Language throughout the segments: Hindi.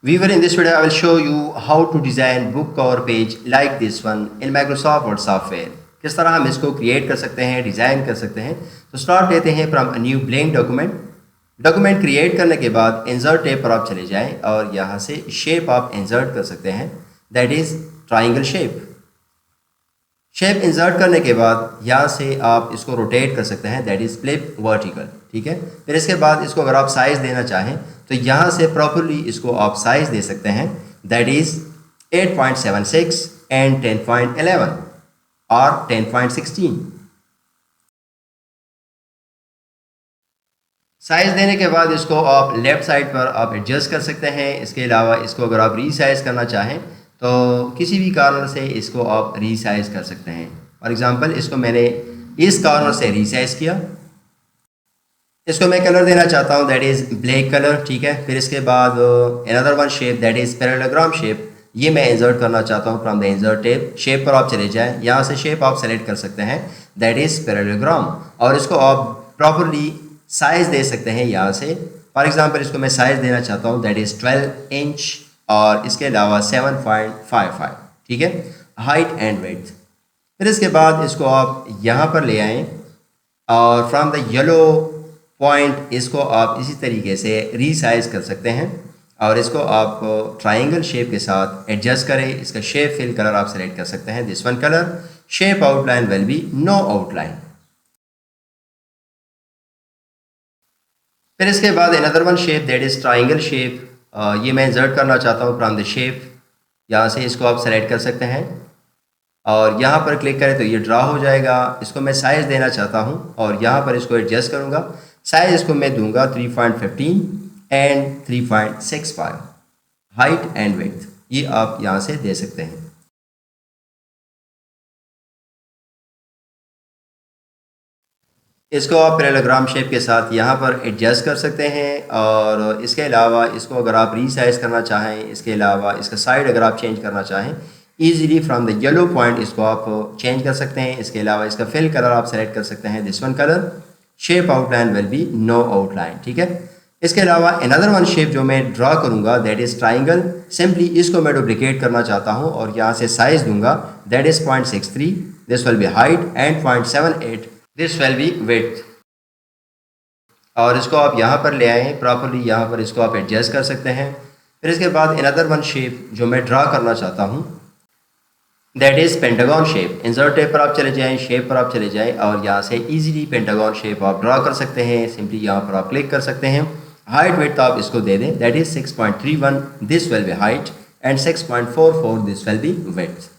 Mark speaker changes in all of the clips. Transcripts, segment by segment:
Speaker 1: Viewer, in this video I will show you how to design book cover page like this one in Microsoft Word software. किस तरह हम इसको क्रिएट कर सकते हैं, डिज़ाइन कर सकते हैं। तो स्टार्ट लेते हैं from new blank document. Document create करने के बाद इंसर्ट टैब पर आप चले जाएं और यहाँ से शेप आप इंसर्ट कर सकते हैं, that is triangle shape. Shape insert करने के बाद यहाँ से आप इसको रोटेट कर सकते हैं, दैट इज़ फ्लिप वर्टिकल। ठीक है, फिर इसके बाद इसको अगर आप साइज़ देना चाहें तो यहाँ से प्रॉपरली इसको आप साइज़ दे सकते हैं, दैट इज़ 8.76 एंड 10.11 और 10.16। साइज़ देने के बाद इसको आप लेफ़्ट साइड पर आप एडजस्ट कर सकते हैं। इसके अलावा इसको अगर आप रीसाइज़ करना चाहें तो किसी भी कॉर्नर से इसको आप रीसाइज़ कर सकते हैं। फॉर एग्ज़ाम्पल इसको मैंने इस कॉर्नर से रीसाइज़ किया, इसको मैं कलर देना चाहता हूँ, दैट इज़ ब्लैक कलर। ठीक है, फिर इसके बाद another one shape that is parallelogram shape, ये मैं इंसर्ट करना चाहता हूँ from the insert tab. Shape पर आप चले जाएं, यहाँ से शेप आप सेलेक्ट कर सकते हैं, दैट इज़ पैरेललोग्राम, और इसको आप प्रॉपरली साइज़ दे सकते हैं यहाँ से। फॉर एग्ज़ाम्पल इसको मैं साइज़ देना चाहता हूँ, दैट इज़ 12 इंच और इसके अलावा 7.55। ठीक है, हाइट एंड विड्थ। फिर इसके बाद इसको आप यहाँ पर ले आएँ और फ्रॉम द येलो पॉइंट इसको आप इसी तरीके से रीसाइज कर सकते हैं और इसको आप ट्राइंगल शेप के साथ एडजस्ट करें। इसका शेप फिल कलर आप सेलेक्ट कर सकते हैं, this one colour. Shape outline will be no outline. फिर इसके बाद another one shape that is triangle shape, ये मैं इंसर्ट करना चाहता हूँ फ्रॉम द शेप। यहाँ से इसको आप सेलेक्ट कर सकते हैं और यहाँ पर क्लिक करें तो ये ड्रा हो जाएगा। इसको मैं साइज़ देना चाहता हूँ और यहाँ पर इसको एडजस्ट करूँगा। साइज़ इसको मैं दूंगा 3.15 एंड 3.65, हाइट एंड विड्थ ये आप यहाँ से दे सकते हैं। इसको आप पैरेललोग्राम शेप के साथ यहाँ पर एडजस्ट कर सकते हैं और इसके अलावा इसको अगर आप रीसाइज करना चाहें, इसके अलावा इसका साइड अगर आप चेंज करना चाहें easily from the yellow point इसको आप चेंज कर सकते हैं। इसके अलावा इसका फिल कलर आप सेलेक्ट कर सकते हैं, this one colour. Shape outline will be no outline. ठीक है, इसके अलावा अनदर वन शेप जो मैं ड्रा करूंगा दैट इज़ ट्राइंगल। सिंपली इसको मैं डुप्लीकेट करना चाहता हूं और यहाँ से साइज़ दूंगा, that is 0.63, this will B height and 0.78, this will B width. और इसको आप यहाँ पर ले आएँ प्रॉपरली, यहाँ पर इसको आप एडजस्ट कर सकते हैं। फिर इसके बाद अनदर वन शेप जो मैं ड्रा करना चाहता हूँ that is pentagon shape. Insert tab पर आप चले जाएं, शेप पर आप चले जाएं और यहाँ से इजीली पेंटागन शेप आप ड्रा कर सकते हैं। सिंपली यहाँ पर आप क्लिक कर सकते हैं। हाइट विड्थ आप इसको दे दें, that is 6.31, this will B height and 6.44, this will B width.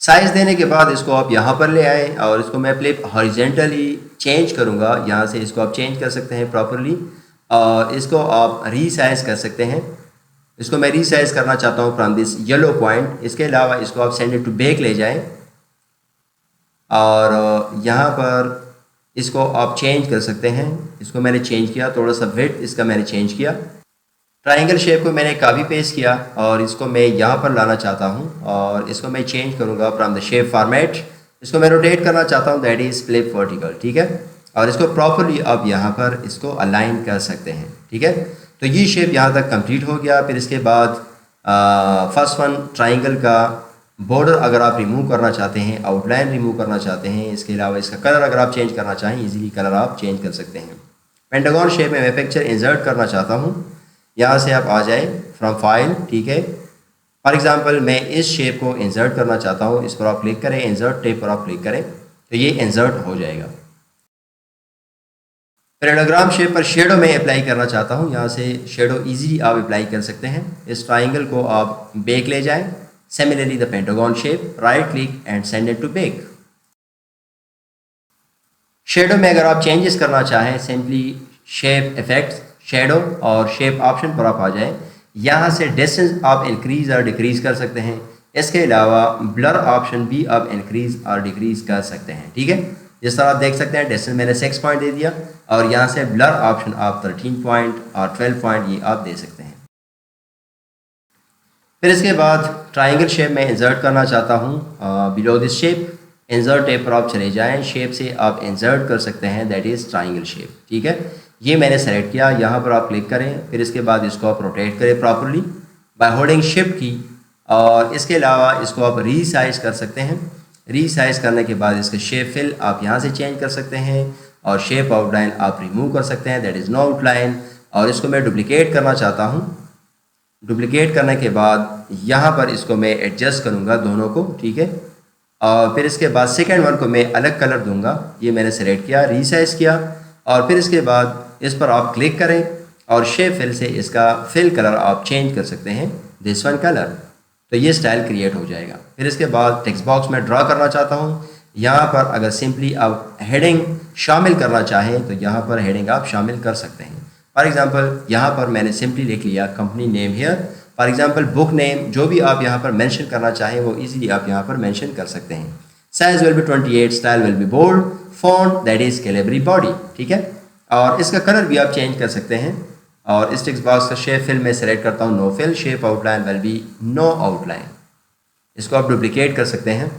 Speaker 1: Size देने के बाद इसको आप यहाँ पर ले आए और इसको मैं फ्लिप हॉरिजेंटली चेंज करूँगा। यहाँ से इसको आप चेंज कर सकते हैं प्रॉपरली और इसको आप रीसाइज कर सकते हैं। इसको मैं रीसाइज करना चाहता हूँ फ्रॉम दिस येलो पॉइंट। इसके अलावा इसको आप सेंड इट टू बैक ले जाएं और यहाँ पर इसको आप चेंज कर सकते हैं। इसको मैंने चेंज किया, थोड़ा सा विड्थ इसका मैंने चेंज किया। ट्राइंगल शेप को मैंने कॉपी पेस्ट किया और इसको मैं यहाँ पर लाना चाहता हूँ और इसको मैं चेंज करूँगा फ्रॉम द शेप फॉर्मेट। इसको मैं रोटेट करना चाहता हूँ, दैट इज़ फ्लिप वर्टिकल। ठीक है, और इसको प्रॉपरली आप यहाँ पर इसको अलाइन कर सकते हैं। ठीक है, तो ये शेप यहाँ तक कंप्लीट हो गया। फिर इसके बाद फर्स्ट वन ट्राइंगल का बॉर्डर अगर आप रिमूव करना चाहते हैं, आउटलाइन रिमूव करना चाहते हैं, इसके अलावा इसका कलर अगर आप चेंज करना चाहें इजीली कलर आप चेंज कर सकते हैं। पेंटागन शेप में मैं पिक्चर इंसर्ट करना चाहता हूँ, यहाँ से आप आ जाए फ्रॉम फाइल। ठीक है, फॉर एग्ज़ाम्पल मैं इस शेप को इंसर्ट करना चाहता हूँ, इस पर आप क्लिक करें, इंसर्ट टैब पर आप क्लिक करें तो ये इंसर्ट हो जाएगा। पैरेललोग्राम शेप पर शेडो में अप्लाई करना चाहता हूँ, यहाँ से शेडो इजीली आप अप्लाई कर सकते हैं। इस ट्राइंगल को आप बैक ले जाएं। Similarly the pentagon shape, right click and send it to back. Shadow में अगर आप चेंजेस करना चाहें सिंपली शेप इफेक्ट्स, शेडो और शेप ऑप्शन पर आप आ जाएं। यहाँ से डिस्टेंस आप इंक्रीज और डिक्रीज कर सकते हैं। इसके अलावा ब्लर ऑप्शन भी आप इंक्रीज और डिक्रीज कर सकते हैं। ठीक है, जिस तरह आप देख सकते हैं डिस्टेंस मैंने 6 पॉइंट दे दिया और यहाँ से ब्लर ऑप्शन आप 13 पॉइंट और 12 पॉइंट ये आप दे सकते हैं। फिर इसके बाद ट्राइंगल शेप में इंसर्ट करना चाहता हूँ below this shape. Insert tab पर आप चले जाएं, शेप से आप इंसर्ट कर सकते हैं, दैट इज़ ट्राइंगल शेप। ठीक है, ये मैंने सेलेक्ट किया, यहाँ पर आप क्लिक करें, फिर इसके बाद इसको आप रोटेट करें प्रॉपरली बाय होल्डिंग शिफ्ट की, और इसके अलावा इसको आप रीसाइज कर सकते हैं। रीसाइज करने के बाद इसका शेप फिल आप यहाँ से चेंज कर सकते हैं, और शेप आउटलाइन आप रिमूव कर सकते हैं, दैट इज़ नो आउटलाइन। और इसको मैं डुप्लिकेट करना चाहता हूँ। डुप्लिकेट करने के बाद यहाँ पर इसको मैं एडजस्ट करूँगा दोनों को। ठीक है, और फिर इसके बाद सेकेंड वन को मैं अलग कलर दूंगा, ये मैंने सेलेक्ट किया, रीसाइज किया, और फिर इसके बाद इस पर आप क्लिक करें और शेप फिल से इसका फिल कलर आप चेंज कर सकते हैं, दिस वन कलर, तो ये स्टाइल क्रिएट हो जाएगा। फिर इसके बाद टेक्स्ट बॉक्स में ड्रा करना चाहता हूँ, यहाँ पर अगर सिंपली आप हेडिंग शामिल करना चाहें तो यहाँ पर हेडिंग आप शामिल कर सकते हैं। फॉर एग्जांपल यहाँ पर मैंने सिंपली लिख लिया company name here, for example book name, जो भी आप यहाँ पर मेंशन करना चाहें वो इजीली आप यहाँ पर मेंशन कर सकते हैं। Size will be 28, style will be bold, font that is Calibri body. ठीक है, और इसका कलर भी आप चेंज कर सकते हैं। और इस टेक्स्ट बॉक्स का शेप फिल में सेलेक्ट करता हूँ no fill, shape outline will be no outline. इसको आप डुप्लीकेट कर सकते हैं,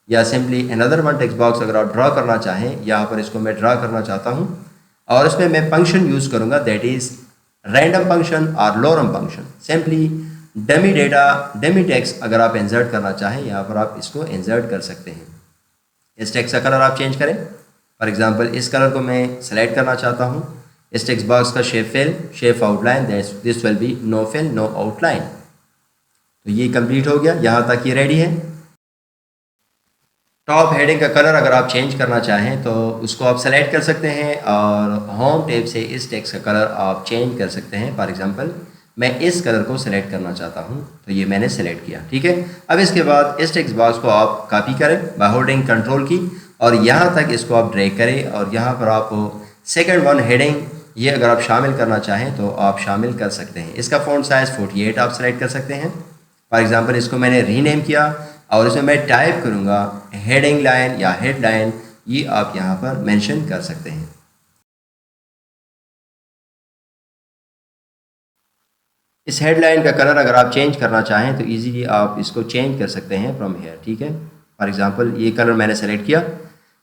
Speaker 1: या simply another one text box अगर आप ड्रा करना चाहें, यहाँ पर इसको मैं ड्रा करना चाहता हूँ, और इसमें मैं फंक्शन यूज़ करूँगा, दैट इज़ रैंडम फंक्शन और Loram function. Simply dummy data, dummy text अगर आप इंसर्ट करना चाहें, यहाँ पर आप इसको इंसर्ट कर सकते हैं। इस टेक्स्ट का कलर आप चेंज करें, फॉर एग्जांपल इस कलर को मैं सेलेक्ट करना चाहता हूँ। इस टेक्स्ट बॉक्स का shape fill, shape outline, this will be no fill no outline. तो ये कंप्लीट हो गया, यहाँ तक ये रेडी है। टॉप हेडिंग का कलर अगर आप चेंज करना चाहें तो उसको आप सेलेक्ट कर सकते हैं, और होम टैब से इस टेक्स्ट का कलर आप चेंज कर सकते हैं। फॉर एग्जांपल मैं इस कलर को सेलेक्ट करना चाहता हूं, तो ये मैंने सेलेक्ट किया। ठीक है, अब इसके बाद इस टेक्स्ट बॉक्स को आप कॉपी करें बाय होल्डिंग कंट्रोल की, और यहाँ तक इसको आप ड्रैग करें, और यहाँ पर आप सेकेंड वन हेडिंग ये अगर आप शामिल करना चाहें तो आप शामिल कर सकते हैं। इसका फ़ॉन्ट साइज़ 48 आप सेलेक्ट कर सकते हैं। फॉर एग्जांपल इसको मैंने रीनेम किया, और इसमें मैं टाइप करूँगा हेडिंग लाइन या हेडलाइन, ये आप यहाँ पर मेंशन कर सकते हैं। इस हेडलाइन का कलर अगर आप चेंज करना चाहें तो इजीली आप इसको चेंज कर सकते हैं फ्रॉम हेयर। ठीक है, फॉर एग्जांपल ये कलर मैंने सेलेक्ट किया।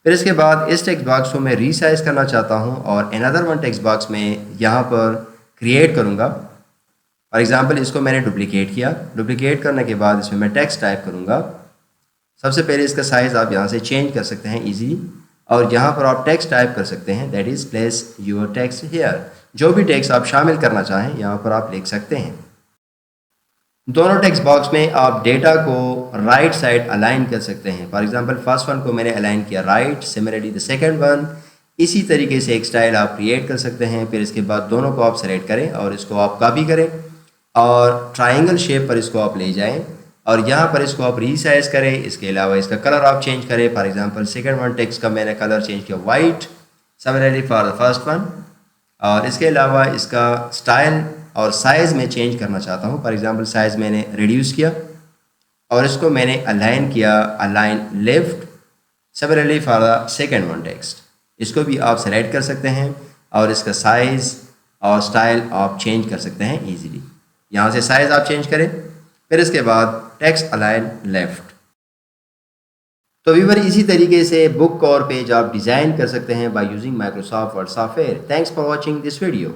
Speaker 1: फिर इसके बाद इस टेक्स्ट बॉक्स को मैं रीसाइज करना चाहता हूँ, और अनदर वन टेक्स्ट बॉक्स में यहाँ पर क्रिएट करूँगा। फॉर एग्जांपल इसको मैंने डुप्लीकेट किया, डुप्लीकेट करने के बाद इसमें मैं टेक्स्ट टाइप करूँगा। सबसे पहले इसका साइज़ आप यहाँ से चेंज कर सकते हैं इजीली, और यहाँ पर आप टेक्स्ट टाइप कर सकते हैं, that is place your text here. जो भी टेक्स्ट आप शामिल करना चाहें यहाँ पर आप लिख सकते हैं। दोनों टेक्स्ट बॉक्स में आप डेटा को राइट साइड अलाइन कर सकते हैं। फॉर एग्जांपल फर्स्ट वन को मैंने अलाइन किया right, similarly the second one. इसी तरीके से एक स्टाइल आप क्रिएट कर सकते हैं। फिर इसके बाद दोनों को आप सेलेक्ट करें और इसको आप कॉपी करें, और ट्राइंगल शेप पर इसको आप ले जाएं, और यहाँ पर इसको आप रीसाइज करें। इसके अलावा इसका कलर आप चेंज करें। For example second one text का मैंने कलर चेंज किया white, similarly for the first one. और इसके अलावा इसका स्टाइल और साइज़ में चेंज करना चाहता हूँ। फॉर एग्जांपल साइज़ मैंने रिड्यूस किया, और इसको मैंने अलाइन किया, align left, similarly for the second one text. इसको भी आप सेलेक्ट कर सकते हैं, और इसका साइज़ और स्टाइल आप चेंज कर सकते हैं ईजीली। यहाँ से साइज़ आप चेंज करें, फिर इसके बाद टेक्स्ट अलाइन लेफ्ट। तो व्यूअर इसी तरीके से बुक और पेज आप डिज़ाइन कर सकते हैं by using Microsoft word software. Thanks for watching this video.